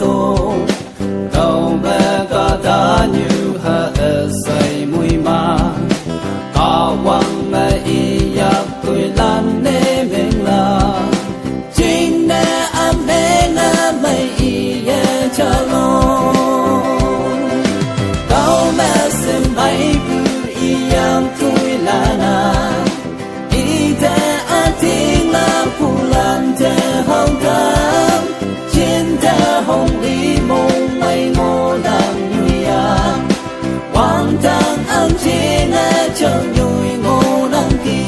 tô cầu mẹ cả ta như hạt say mùi mà cả quăng mẹ y yak tuổi lan nê mình là chính nè am nê na mày y ye cha lon cầu mẹ xem bay bu y yang tuổi là na y te a ting la pu lan te hong cam trên ta hồng đi mong mây ngô đang nhụy à quang tang ang trên a chờ nhụy ngô đang kỳ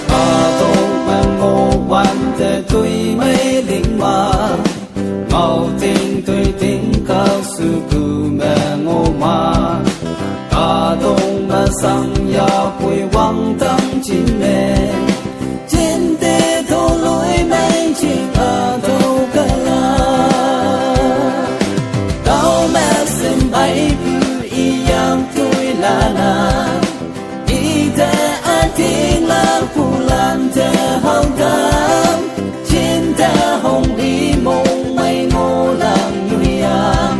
à tông mang ngô quan te tuổi mấy linh mà ngầu tình tuổi tình cao su cu mẹ ngô mà cả tông mà sang ya quỳ quang tang chín mẹ trên tê thô lối mấy chiếc à thô cả la cao mẹ xem bay bu y yang tuổi là na y te a tiếng la pu lan te hong cam trên ta hồng đi mong mây ngô làm nhụy à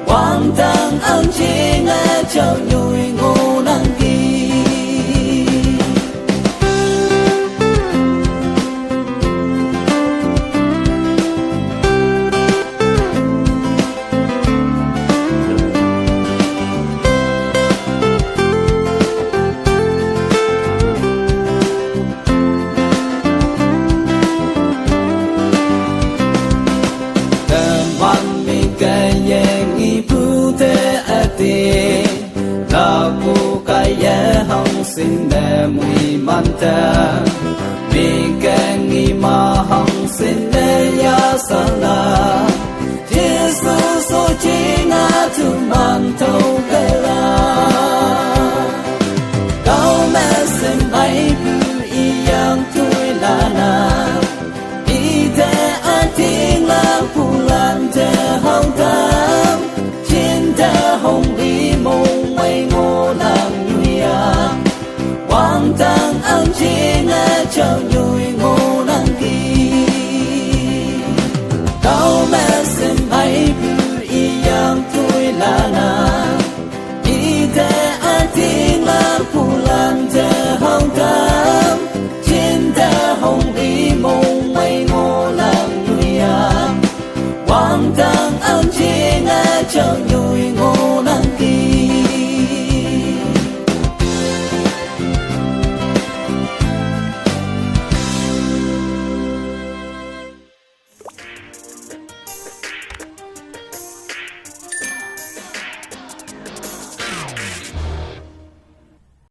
quang tang ang trên a chờ nhụy ngô đang kỳ la pu kai ye hong sin de mui man ta mi ke ngi ma hong sin de ya sa la Jesus so chi na tu man thâu kai la cao mẹ sin bay bu y yang tuổi la na y te a ting la pu lan te hong cam trên ta hồng đi mong mây ngô làm nhụy à quang tang ang trên a chờ nhụy ngô đang kỳ cao mẹ xem bay bu y yang tuổi là na y te a tiếng la pu lan te hong cam trên ta hồng đi mong mây ngô làm nhụy à quang tang ang trên a chờ nhụy